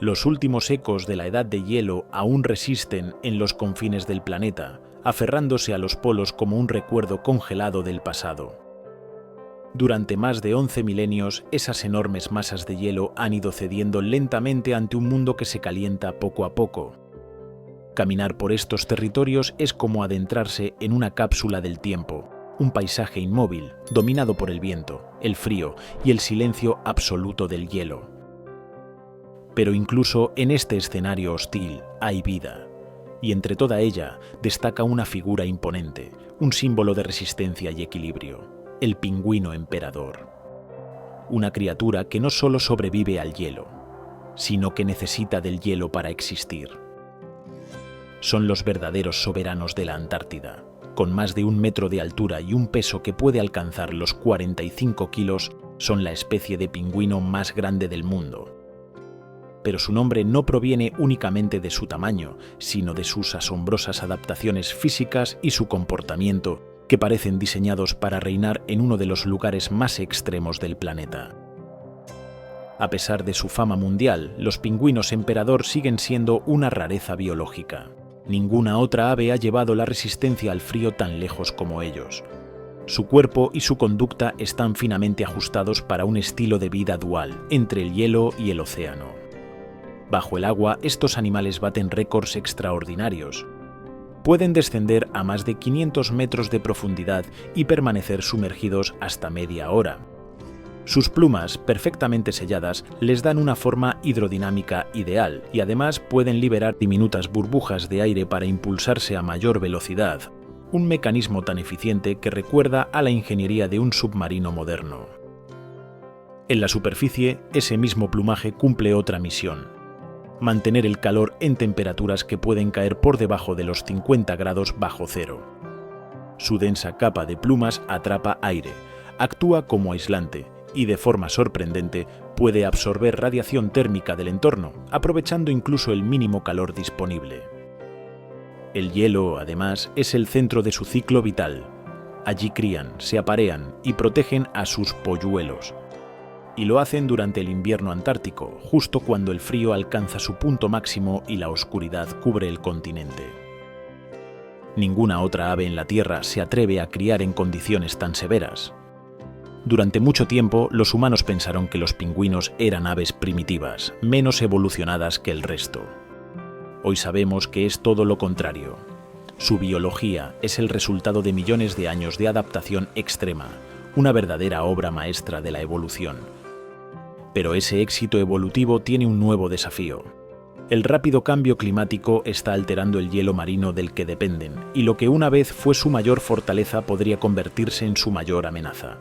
Los últimos ecos de la edad de hielo aún resisten en los confines del planeta, aferrándose a los polos como un recuerdo congelado del pasado. Durante más de 11 milenios, esas enormes masas de hielo han ido cediendo lentamente ante un mundo que se calienta poco a poco. Caminar por estos territorios es como adentrarse en una cápsula del tiempo, un paisaje inmóvil, dominado por el viento, el frío y el silencio absoluto del hielo. Pero incluso en este escenario hostil hay vida, y entre toda ella destaca una figura imponente, un símbolo de resistencia y equilibrio: el pingüino emperador. Una criatura que no solo sobrevive al hielo, sino que necesita del hielo para existir. Son los verdaderos soberanos de la Antártida. Con más de 1 metro de altura y un peso que puede alcanzar los 45 kilos, son la especie de pingüino más grande del mundo. Pero su nombre no proviene únicamente de su tamaño, sino de sus asombrosas adaptaciones físicas y su comportamiento, que parecen diseñados para reinar en uno de los lugares más extremos del planeta. A pesar de su fama mundial, los pingüinos emperador siguen siendo una rareza biológica. Ninguna otra ave ha llevado la resistencia al frío tan lejos como ellos. Su cuerpo y su conducta están finamente ajustados para un estilo de vida dual entre el hielo y el océano. Bajo el agua, estos animales baten récords extraordinarios. Pueden descender a más de 500 metros de profundidad y permanecer sumergidos hasta media hora. Sus plumas, perfectamente selladas, les dan una forma hidrodinámica ideal y además pueden liberar diminutas burbujas de aire para impulsarse a mayor velocidad, un mecanismo tan eficiente que recuerda a la ingeniería de un submarino moderno. En la superficie, ese mismo plumaje cumple otra misión: mantener el calor en temperaturas que pueden caer por debajo de los 50 grados bajo cero. Su densa capa de plumas atrapa aire, actúa como aislante y, de forma sorprendente, puede absorber radiación térmica del entorno, aprovechando incluso el mínimo calor disponible. El hielo, además, es el centro de su ciclo vital. Allí crían, se aparean y protegen a sus polluelos. Y lo hacen durante el invierno antártico, justo cuando el frío alcanza su punto máximo y la oscuridad cubre el continente. Ninguna otra ave en la Tierra se atreve a criar en condiciones tan severas. Durante mucho tiempo, los humanos pensaron que los pingüinos eran aves primitivas, menos evolucionadas que el resto. Hoy sabemos que es todo lo contrario. Su biología es el resultado de millones de años de adaptación extrema, una verdadera obra maestra de la evolución. Pero ese éxito evolutivo tiene un nuevo desafío. El rápido cambio climático está alterando el hielo marino del que dependen, y lo que una vez fue su mayor fortaleza podría convertirse en su mayor amenaza.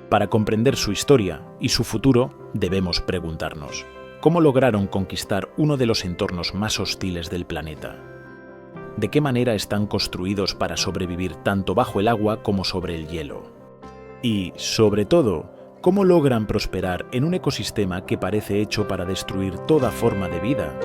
Para comprender su historia y su futuro, debemos preguntarnos: ¿cómo lograron conquistar uno de los entornos más hostiles del planeta? ¿De qué manera están construidos para sobrevivir tanto bajo el agua como sobre el hielo? Y, sobre todo, ¿cómo logran prosperar en un ecosistema que parece hecho para destruir toda forma de vida?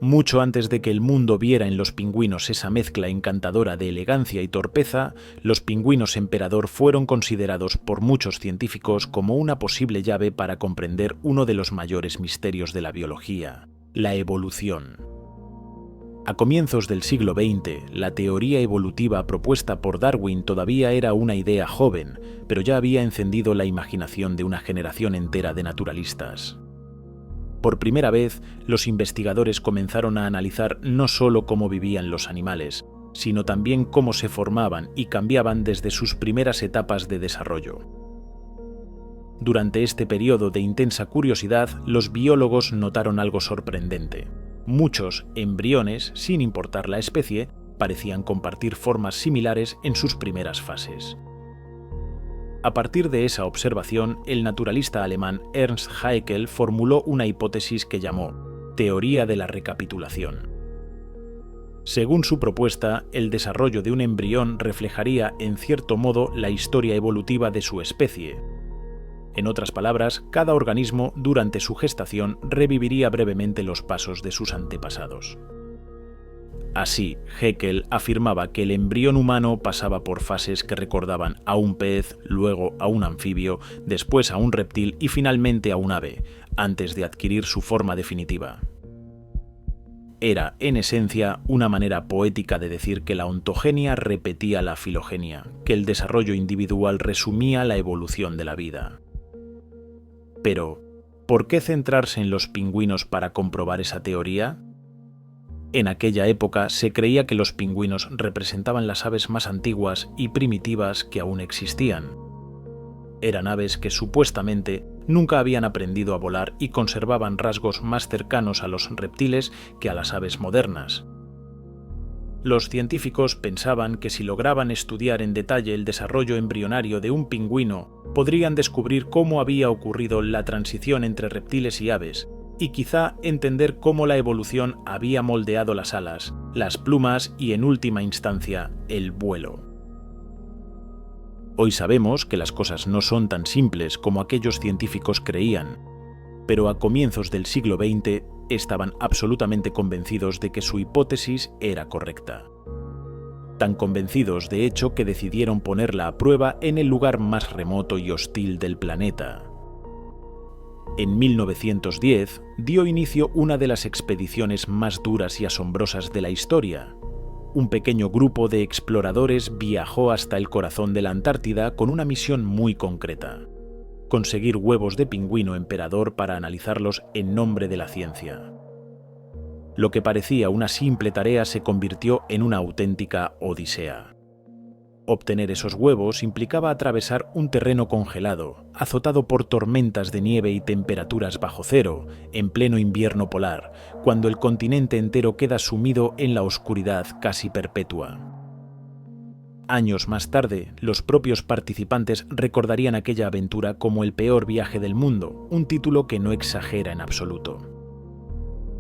Mucho antes de que el mundo viera en los pingüinos esa mezcla encantadora de elegancia y torpeza, los pingüinos emperador fueron considerados por muchos científicos como una posible llave para comprender uno de los mayores misterios de la biología: la evolución. A comienzos del siglo XX, la teoría evolutiva propuesta por Darwin todavía era una idea joven, pero ya había encendido la imaginación de una generación entera de naturalistas. Por primera vez, los investigadores comenzaron a analizar no solo cómo vivían los animales, sino también cómo se formaban y cambiaban desde sus primeras etapas de desarrollo. Durante este periodo de intensa curiosidad, los biólogos notaron algo sorprendente. Muchos embriones, sin importar la especie, parecían compartir formas similares en sus primeras fases. A partir de esa observación, el naturalista alemán Ernst Haeckel formuló una hipótesis que llamó teoría de la recapitulación. Según su propuesta, el desarrollo de un embrión reflejaría, en cierto modo, la historia evolutiva de su especie. En otras palabras, cada organismo, durante su gestación, reviviría brevemente los pasos de sus antepasados. Así, Haeckel afirmaba que el embrión humano pasaba por fases que recordaban a un pez, luego a un anfibio, después a un reptil y finalmente a un ave, antes de adquirir su forma definitiva. Era, en esencia, una manera poética de decir que la ontogenia repetía la filogenia, que el desarrollo individual resumía la evolución de la vida. Pero, ¿por qué centrarse en los pingüinos para comprobar esa teoría? En aquella época se creía que los pingüinos representaban las aves más antiguas y primitivas que aún existían. Eran aves que supuestamente nunca habían aprendido a volar y conservaban rasgos más cercanos a los reptiles que a las aves modernas. Los científicos pensaban que si lograban estudiar en detalle el desarrollo embrionario de un pingüino, podrían descubrir cómo había ocurrido la transición entre reptiles y aves, y quizá entender cómo la evolución había moldeado las alas, las plumas y, en última instancia, el vuelo. Hoy sabemos que las cosas no son tan simples como aquellos científicos creían, pero a comienzos del siglo XX estaban absolutamente convencidos de que su hipótesis era correcta. Tan convencidos, de hecho, que decidieron ponerla a prueba en el lugar más remoto y hostil del planeta. En 1910 dio inicio una de las expediciones más duras y asombrosas de la historia. Un pequeño grupo de exploradores viajó hasta el corazón de la Antártida con una misión muy concreta: conseguir huevos de pingüino emperador para analizarlos en nombre de la ciencia. Lo que parecía una simple tarea se convirtió en una auténtica odisea. Obtener esos huevos implicaba atravesar un terreno congelado, azotado por tormentas de nieve y temperaturas bajo cero, en pleno invierno polar, cuando el continente entero queda sumido en la oscuridad casi perpetua. Años más tarde, los propios participantes recordarían aquella aventura como el peor viaje del mundo, un título que no exagera en absoluto.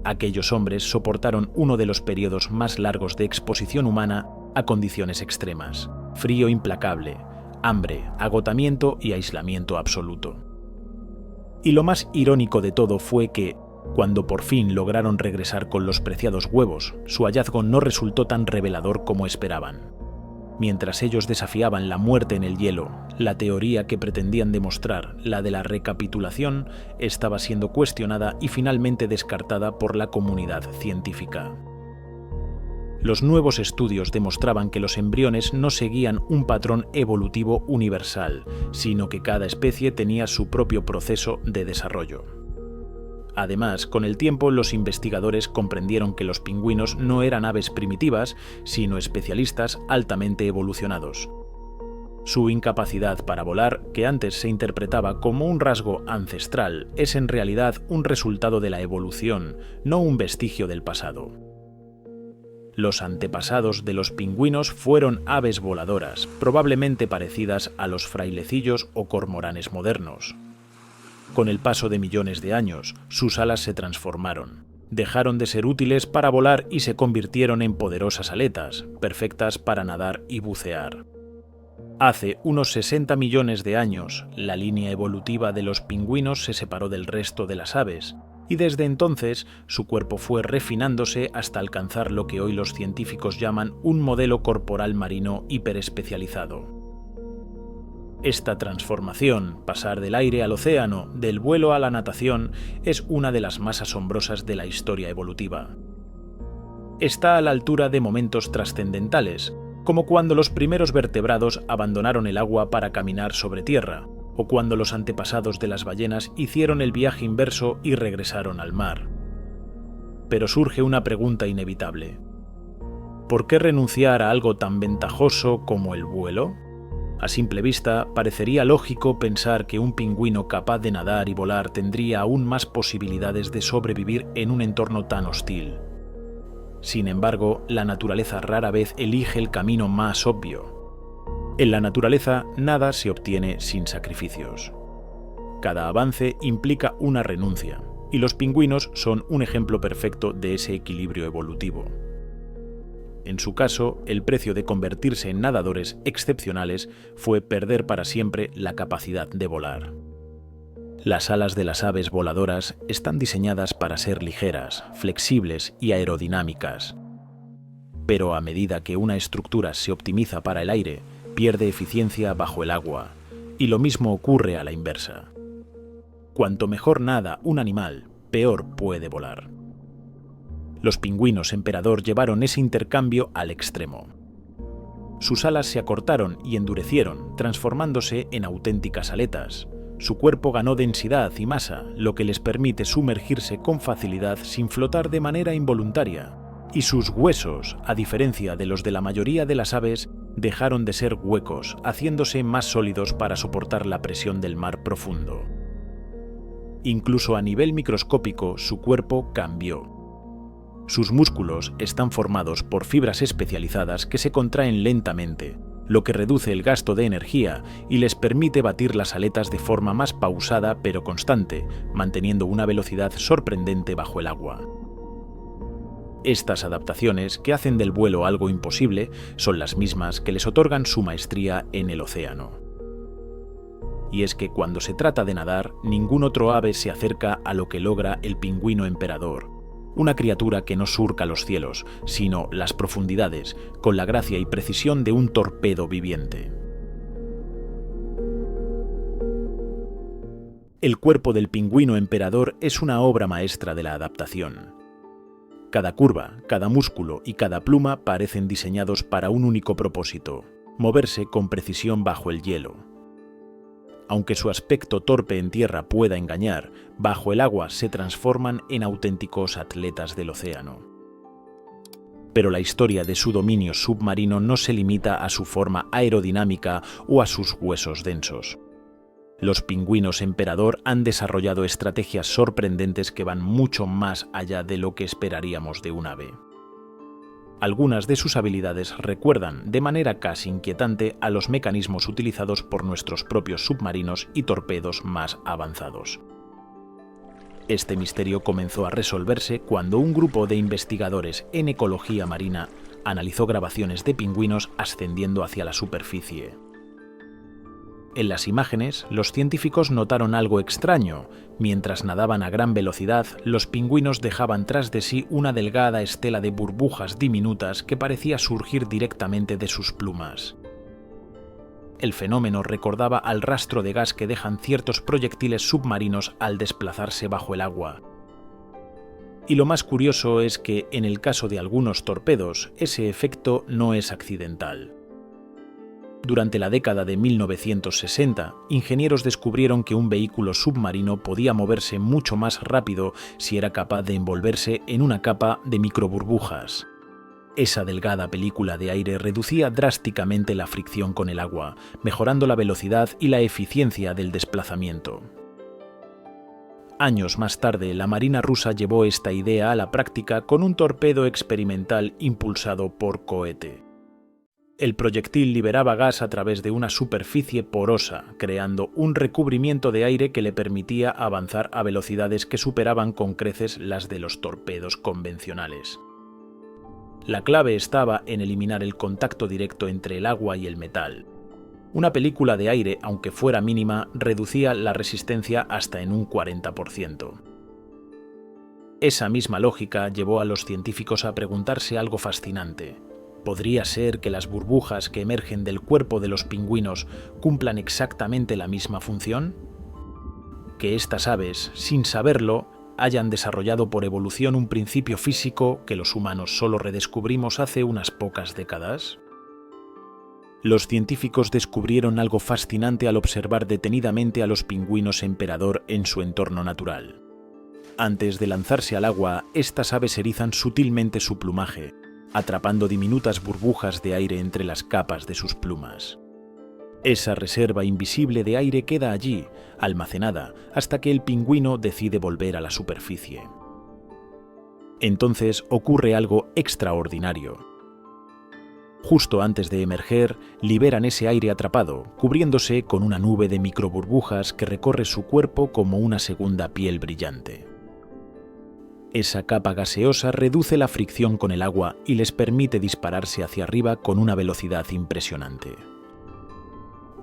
Aquellos hombres soportaron uno de los periodos más largos de exposición humana a condiciones extremas: frío implacable, hambre, agotamiento y aislamiento absoluto. Y lo más irónico de todo fue que, cuando por fin lograron regresar con los preciados huevos, su hallazgo no resultó tan revelador como esperaban. Mientras ellos desafiaban la muerte en el hielo, la teoría que pretendían demostrar, la de la recapitulación, estaba siendo cuestionada y finalmente descartada por la comunidad científica. Los nuevos estudios demostraban que los embriones no seguían un patrón evolutivo universal, sino que cada especie tenía su propio proceso de desarrollo. Además, con el tiempo los investigadores comprendieron que los pingüinos no eran aves primitivas, sino especialistas altamente evolucionados. Su incapacidad para volar, que antes se interpretaba como un rasgo ancestral, es en realidad un resultado de la evolución, no un vestigio del pasado. Los antepasados de los pingüinos fueron aves voladoras, probablemente parecidas a los frailecillos o cormoranes modernos. Con el paso de millones de años, sus alas se transformaron. Dejaron de ser útiles para volar y se convirtieron en poderosas aletas, perfectas para nadar y bucear. Hace unos 60 millones de años, la línea evolutiva de los pingüinos se separó del resto de las aves, y desde entonces su cuerpo fue refinándose hasta alcanzar lo que hoy los científicos llaman un modelo corporal marino hiperespecializado. Esta transformación, pasar del aire al océano, del vuelo a la natación, es una de las más asombrosas de la historia evolutiva. Está a la altura de momentos trascendentales, como cuando los primeros vertebrados abandonaron el agua para caminar sobre tierra, o cuando los antepasados de las ballenas hicieron el viaje inverso y regresaron al mar. Pero surge una pregunta inevitable: ¿por qué renunciar a algo tan ventajoso como el vuelo? A simple vista, parecería lógico pensar que un pingüino capaz de nadar y volar tendría aún más posibilidades de sobrevivir en un entorno tan hostil. Sin embargo, la naturaleza rara vez elige el camino más obvio. En la naturaleza, nada se obtiene sin sacrificios. Cada avance implica una renuncia, y los pingüinos son un ejemplo perfecto de ese equilibrio evolutivo. En su caso, el precio de convertirse en nadadores excepcionales fue perder para siempre la capacidad de volar. Las alas de las aves voladoras están diseñadas para ser ligeras, flexibles y aerodinámicas. pero a medida que una estructura se optimiza para el aire, pierde eficiencia bajo el agua, y lo mismo ocurre a la inversa. Cuanto mejor nada un animal, peor puede volar. Los pingüinos emperador llevaron ese intercambio al extremo. Sus alas se acortaron y endurecieron, transformándose en auténticas aletas. Su cuerpo ganó densidad y masa, lo que les permite sumergirse con facilidad sin flotar de manera involuntaria. Y sus huesos, a diferencia de los de la mayoría de las aves, dejaron de ser huecos, haciéndose más sólidos para soportar la presión del mar profundo. Incluso a nivel microscópico, su cuerpo cambió. Sus músculos están formados por fibras especializadas que se contraen lentamente, lo que reduce el gasto de energía y les permite batir las aletas de forma más pausada pero constante, manteniendo una velocidad sorprendente bajo el agua. Estas adaptaciones, que hacen del vuelo algo imposible, son las mismas que les otorgan su maestría en el océano. Y es que cuando se trata de nadar, ningún otro ave se acerca a lo que logra el pingüino emperador, una criatura que no surca los cielos, sino las profundidades, con la gracia y precisión de un torpedo viviente. El cuerpo del pingüino emperador es una obra maestra de la adaptación. Cada curva, cada músculo y cada pluma parecen diseñados para un único propósito: moverse con precisión bajo el hielo. Aunque su aspecto torpe en tierra pueda engañar, bajo el agua se transforman en auténticos atletas del océano. Pero la historia de su dominio submarino no se limita a su forma aerodinámica o a sus huesos densos. Los pingüinos emperador han desarrollado estrategias sorprendentes que van mucho más allá de lo que esperaríamos de un ave. Algunas de sus habilidades recuerdan de manera casi inquietante a los mecanismos utilizados por nuestros propios submarinos y torpedos más avanzados. Este misterio comenzó a resolverse cuando un grupo de investigadores en ecología marina analizó grabaciones de pingüinos ascendiendo hacia la superficie. En las imágenes, los científicos notaron algo extraño. Mientras nadaban a gran velocidad, los pingüinos dejaban tras de sí una delgada estela de burbujas diminutas que parecía surgir directamente de sus plumas. El fenómeno recordaba al rastro de gas que dejan ciertos proyectiles submarinos al desplazarse bajo el agua. Y lo más curioso es que, en el caso de algunos torpedos, ese efecto no es accidental. Durante la década de 1960, ingenieros descubrieron que un vehículo submarino podía moverse mucho más rápido si era capaz de envolverse en una capa de microburbujas. Esa delgada película de aire reducía drásticamente la fricción con el agua, mejorando la velocidad y la eficiencia del desplazamiento. Años más tarde, la Marina rusa llevó esta idea a la práctica con un torpedo experimental impulsado por cohete. El proyectil liberaba gas a través de una superficie porosa, creando un recubrimiento de aire que le permitía avanzar a velocidades que superaban con creces las de los torpedos convencionales. La clave estaba en eliminar el contacto directo entre el agua y el metal. Una película de aire, aunque fuera mínima, reducía la resistencia hasta en un 40%. Esa misma lógica llevó a los científicos a preguntarse algo fascinante. ¿Podría ser que las burbujas que emergen del cuerpo de los pingüinos cumplan exactamente la misma función? Que estas aves, sin saberlo, hayan desarrollado por evolución un principio físico que los humanos solo redescubrimos hace unas pocas décadas. Los científicos descubrieron algo fascinante al observar detenidamente a los pingüinos emperador en su entorno natural. Antes de lanzarse al agua, estas aves erizan sutilmente su plumaje, atrapando diminutas burbujas de aire entre las capas de sus plumas. Esa reserva invisible de aire queda allí, almacenada, hasta que el pingüino decide volver a la superficie. Entonces ocurre algo extraordinario. Justo antes de emerger, liberan ese aire atrapado, cubriéndose con una nube de microburbujas que recorre su cuerpo como una segunda piel brillante. Esa capa gaseosa reduce la fricción con el agua y les permite dispararse hacia arriba con una velocidad impresionante.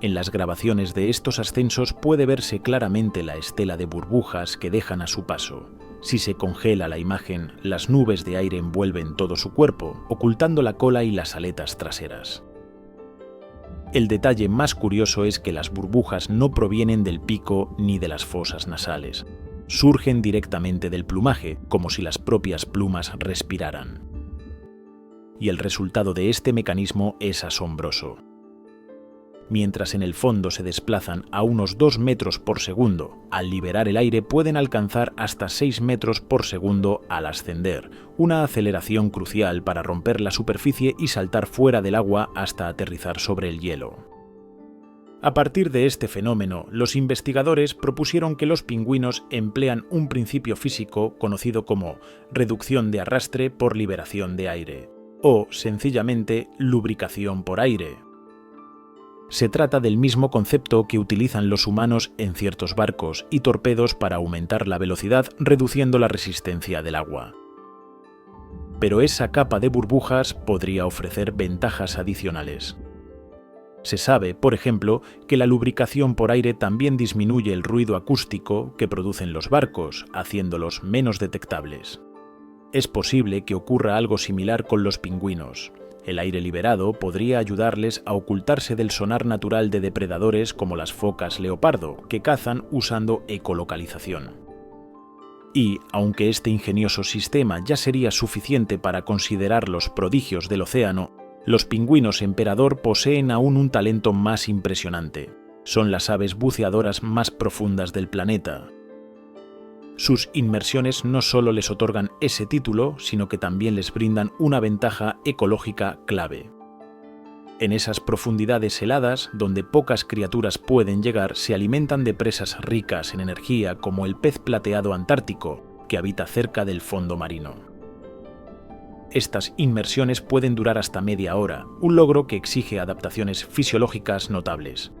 En las grabaciones de estos ascensos puede verse claramente la estela de burbujas que dejan a su paso, Si se congela la imagen, las nubes de aire envuelven todo su cuerpo, ocultando la cola y las aletas traseras. El detalle más curioso es que las burbujas no provienen del pico ni de las fosas nasales. Surgen directamente del plumaje, como si las propias plumas respiraran. Y el resultado de este mecanismo es asombroso. Mientras en el fondo se desplazan a unos 2 metros por segundo, al liberar el aire pueden alcanzar hasta 6 metros por segundo al ascender, una aceleración crucial para romper la superficie y saltar fuera del agua hasta aterrizar sobre el hielo. A partir de este fenómeno, los investigadores propusieron que los pingüinos emplean un principio físico conocido como reducción de arrastre por liberación de aire, o sencillamente lubricación por aire. Se trata del mismo concepto que utilizan los humanos en ciertos barcos y torpedos para aumentar la velocidad reduciendo la resistencia del agua. Pero esa capa de burbujas podría ofrecer ventajas adicionales. Se sabe, por ejemplo, que la lubricación por aire también disminuye el ruido acústico que producen los barcos, haciéndolos menos detectables. Es posible que ocurra algo similar con los pingüinos. El aire liberado podría ayudarles a ocultarse del sonar natural de depredadores como las focas leopardo, que cazan usando ecolocalización. Y, aunque este ingenioso sistema ya sería suficiente para considerar los prodigios del océano, los pingüinos emperador poseen aún un talento más impresionante. Son las aves buceadoras más profundas del planeta. Sus inmersiones no solo les otorgan ese título, sino que también les brindan una ventaja ecológica clave. En esas profundidades heladas, donde pocas criaturas pueden llegar, se alimentan de presas ricas en energía como el pez plateado antártico, que habita cerca del fondo marino. Estas inmersiones pueden durar hasta media hora, un logro que exige adaptaciones fisiológicas notables.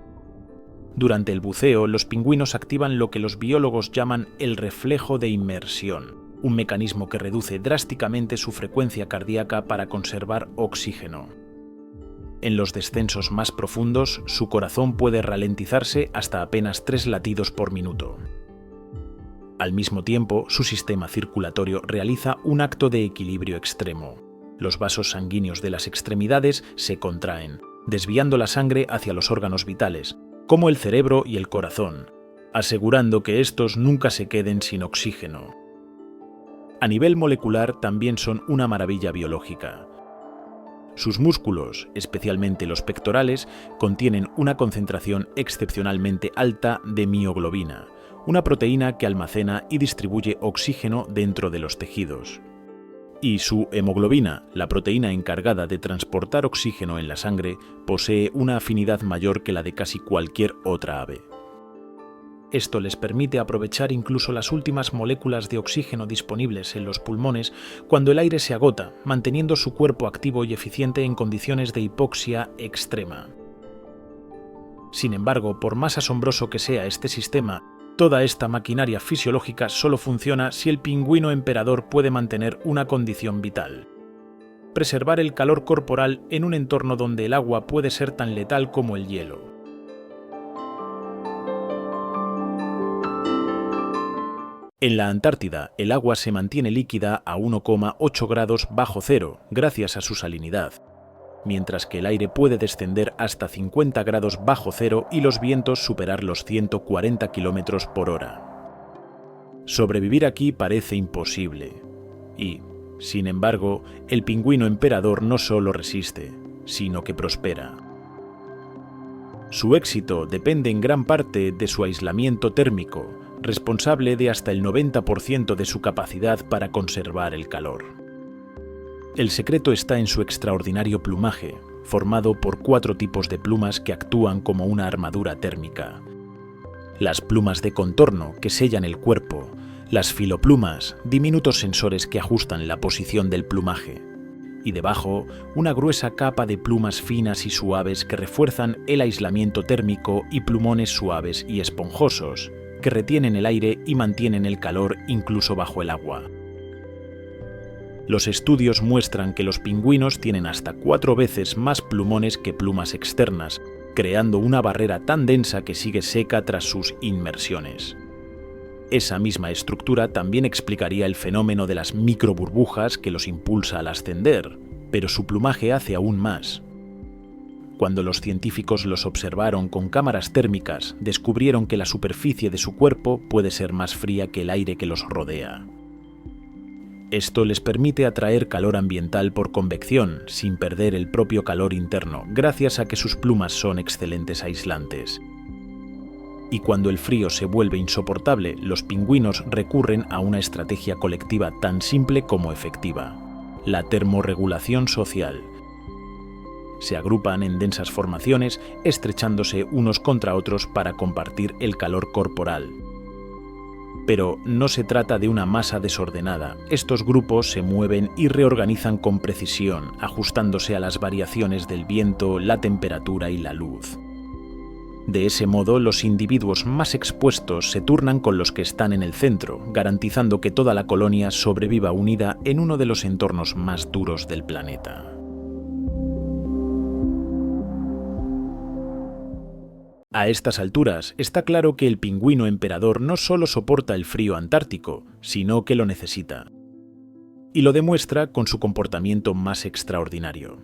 Durante el buceo, los pingüinos activan lo que los biólogos llaman el reflejo de inmersión, un mecanismo que reduce drásticamente su frecuencia cardíaca para conservar oxígeno. En los descensos más profundos, su corazón puede ralentizarse hasta apenas 3 latidos por minuto. Al mismo tiempo, su sistema circulatorio realiza un acto de equilibrio extremo. Los vasos sanguíneos de las extremidades se contraen, desviando la sangre hacia los órganos vitales, como el cerebro y el corazón, asegurando que estos nunca se queden sin oxígeno. A nivel molecular también son una maravilla biológica. Sus músculos, especialmente los pectorales, contienen una concentración excepcionalmente alta de mioglobina, una proteína que almacena y distribuye oxígeno dentro de los tejidos. Y su hemoglobina, la proteína encargada de transportar oxígeno en la sangre, posee una afinidad mayor que la de casi cualquier otra ave. Esto les permite aprovechar incluso las últimas moléculas de oxígeno disponibles en los pulmones cuando el aire se agota, manteniendo su cuerpo activo y eficiente en condiciones de hipoxia extrema. Sin embargo, por más asombroso que sea este sistema, toda esta maquinaria fisiológica solo funciona si el pingüino emperador puede mantener una condición vital: preservar el calor corporal en un entorno donde el agua puede ser tan letal como el hielo. En la Antártida, el agua se mantiene líquida a 1,8 grados bajo cero gracias a su salinidad, mientras que el aire puede descender hasta 50 grados bajo cero y los vientos superar los 140 km por hora. Sobrevivir aquí parece imposible. Y, sin embargo, el pingüino emperador no solo resiste, sino que prospera. Su éxito depende en gran parte de su aislamiento térmico, responsable de hasta el 90% de su capacidad para conservar el calor. El secreto está en su extraordinario plumaje, formado por 4 tipos de plumas que actúan como una armadura térmica. Las plumas de contorno, que sellan el cuerpo; las filoplumas, diminutos sensores que ajustan la posición del plumaje; y debajo, una gruesa capa de plumas finas y suaves que refuerzan el aislamiento térmico, y plumones suaves y esponjosos, que retienen el aire y mantienen el calor incluso bajo el agua. Los estudios muestran que los pingüinos tienen hasta 4 veces más plumones que plumas externas, creando una barrera tan densa que sigue seca tras sus inmersiones. Esa misma estructura también explicaría el fenómeno de las microburbujas que los impulsa al ascender, pero su plumaje hace aún más. Cuando los científicos los observaron con cámaras térmicas, descubrieron que la superficie de su cuerpo puede ser más fría que el aire que los rodea. Esto les permite atraer calor ambiental por convección, sin perder el propio calor interno, gracias a que sus plumas son excelentes aislantes. Y cuando el frío se vuelve insoportable, los pingüinos recurren a una estrategia colectiva tan simple como efectiva: la termorregulación social. Se agrupan en densas formaciones, estrechándose unos contra otros para compartir el calor corporal. Pero no se trata de una masa desordenada. Estos grupos se mueven y reorganizan con precisión, ajustándose a las variaciones del viento, la temperatura y la luz. De ese modo, los individuos más expuestos se turnan con los que están en el centro, garantizando que toda la colonia sobreviva unida en uno de los entornos más duros del planeta. A estas alturas, está claro que el pingüino emperador no solo soporta el frío antártico, sino que lo necesita. Y lo demuestra con su comportamiento más extraordinario: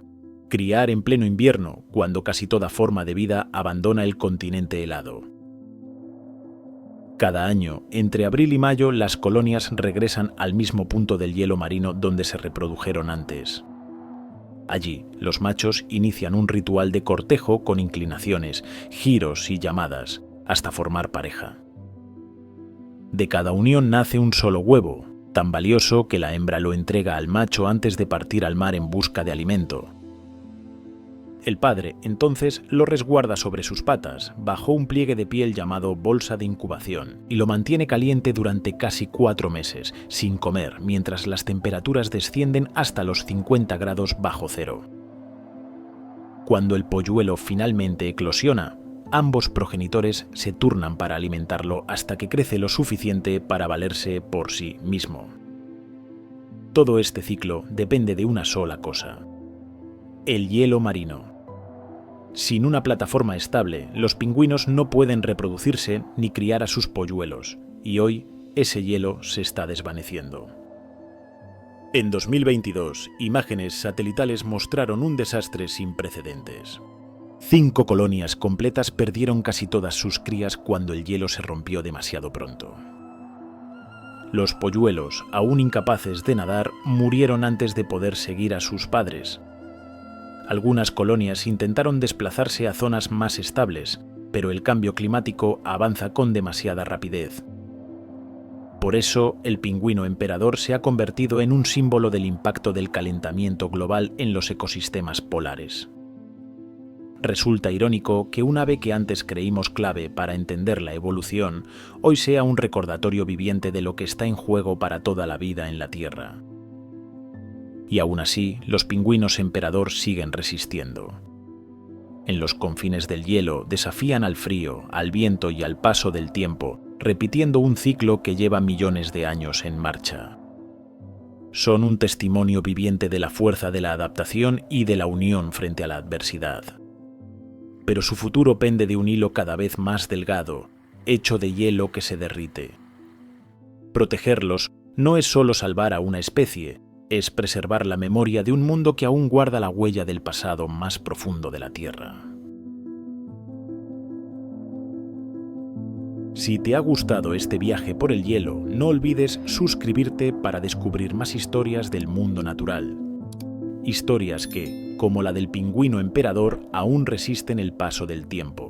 criar en pleno invierno, cuando casi toda forma de vida abandona el continente helado. Cada año, entre abril y mayo, las colonias regresan al mismo punto del hielo marino donde se reprodujeron antes. Allí, los machos inician un ritual de cortejo con inclinaciones, giros y llamadas, hasta formar pareja. De cada unión nace un solo huevo, tan valioso que la hembra lo entrega al macho antes de partir al mar en busca de alimento. El padre, entonces, lo resguarda sobre sus patas, bajo un pliegue de piel llamado bolsa de incubación, y lo mantiene caliente durante casi 4 meses, sin comer, mientras las temperaturas descienden hasta los 50 grados bajo cero. Cuando el polluelo finalmente eclosiona, ambos progenitores se turnan para alimentarlo hasta que crece lo suficiente para valerse por sí mismo. Todo este ciclo depende de una sola cosa: el hielo marino. Sin una plataforma estable, los pingüinos no pueden reproducirse ni criar a sus polluelos, y hoy ese hielo se está desvaneciendo. En 2022, imágenes satelitales mostraron un desastre sin precedentes. 5 colonias completas perdieron casi todas sus crías cuando el hielo se rompió demasiado pronto. Los polluelos, aún incapaces de nadar, murieron antes de poder seguir a sus padres. Algunas colonias intentaron desplazarse a zonas más estables, pero el cambio climático avanza con demasiada rapidez. Por eso, el pingüino emperador se ha convertido en un símbolo del impacto del calentamiento global en los ecosistemas polares. Resulta irónico que un ave que antes creímos clave para entender la evolución, hoy sea un recordatorio viviente de lo que está en juego para toda la vida en la Tierra. Y aún así, los pingüinos emperador siguen resistiendo. En los confines del hielo desafían al frío, al viento y al paso del tiempo, repitiendo un ciclo que lleva millones de años en marcha. Son un testimonio viviente de la fuerza de la adaptación y de la unión frente a la adversidad. Pero su futuro pende de un hilo cada vez más delgado, hecho de hielo que se derrite. Protegerlos no es solo salvar a una especie, es preservar la memoria de un mundo que aún guarda la huella del pasado más profundo de la Tierra. Si te ha gustado este viaje por el hielo, no olvides suscribirte para descubrir más historias del mundo natural. Historias que, como la del pingüino emperador, aún resisten el paso del tiempo.